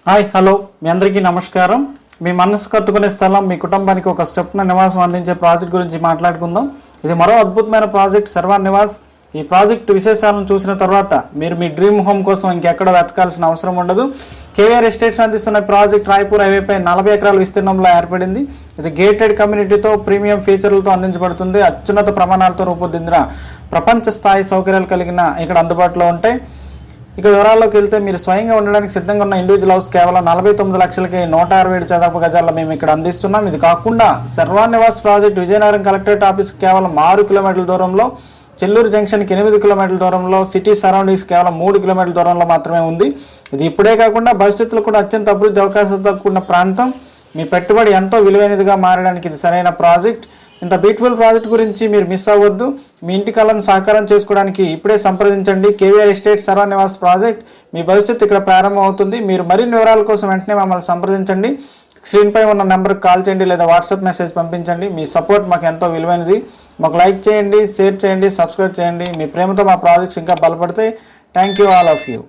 Hi hello మీ అందరికీ నమస్కారం. మీ మనసు కత్తుకునే స్థలం, మీ కుటుంబానికి ఒక స్వప్న నివాసం అందించే ప్రాజెక్ట్ గురించి మాట్లాడుకుందాం. ఇది మరో అద్భుతమైన ప్రాజెక్ట్ శర్వాన్ నివాస్. ఈ ప్రాజెక్టు విశేషాలను చూసిన తర్వాత మీరు మీ డ్రీమ్ హోమ్ కోసం ఇంకెక్కడ వెతకాల్సిన అవసరం ఉండదు. కేవీఆర్ ఎస్టేట్స్ అందిస్తున్న ప్రాజెక్ట్ రాయ్పూర్ హైవేపై 40 ఎకరాల విస్తీర్ణంలో ఏర్పడింది. ఇది గేటెడ్ కమ్యూనిటీతో ప్రీమియం ఫీచర్లతో అందించబడుతుంది. అత్యున్నత ప్రమాణాలతో రూపొందించిన ప్రపంచ స్థాయి సౌకర్యాలు కలిగిన ఇక్కడ అందుబాటులో ఉంటాయి. ఇక వివరాల్లోకి వెళ్తే, మీరు స్వయంగా ఉండడానికి సిద్ధంగా ఉన్న ఇండివిజువల్ హౌస్ కేవలం 49 లక్షలకి 167 చదరపు గజాల్లో మేము ఇక్కడ అందిస్తున్నాం. ఇది కాకుండా Sharwan Nivas project Vizianagaram collectorate office కేవలం 6 కిలోమీటర్ల దూరంలో, చెల్లూరు జంక్షన్కి 8 కిలోమీటర్ల దూరంలో, సిటీ సరౌండింగ్స్ కేవలం 3 కిలోమీటర్ల దూరంలో మాత్రమే ఉంది. ఇది ఇప్పుడే కాకుండా భవిష్యత్తులో కూడా అత్యంత అభివృద్ధి అవకాశాలతో కూడిన ప్రాంతం. మీ పెట్టుబడి ఎంతో విలువైనదిగా మారడానికి ఇది సరైన ప్రాజెక్ట్. ఇంత బ్యూటిఫుల్ ప్రాజెక్ట్ గురించి మీరు మిస్ అవ్వద్దు. మీ ఇంటి కళను సాకారం చేసుకోవడానికి ఇప్పుడే సంప్రదించండి. KVR estate Sharvan Nivas project. మీ భవిష్యత్తు ఇక్కడ ప్రారంభం అవుతుంది. మీరు మరిన్ని వివరాల కోసం వెంటనే మమ్మల్ని సంప్రదించండి. స్క్రీన్పై ఉన్న నెంబర్కి కాల్ చేయండి లేదా వాట్సాప్ మెసేజ్ పంపించండి. మీ సపోర్ట్ మాకు ఎంతో విలువైనది. మాకు లైక్ చేయండి, షేర్ చేయండి, సబ్స్క్రైబ్ చేయండి. మీ ప్రేమతో మా ప్రాజెక్ట్స్ ఇంకా బలపడతాయి. Thank you all of you.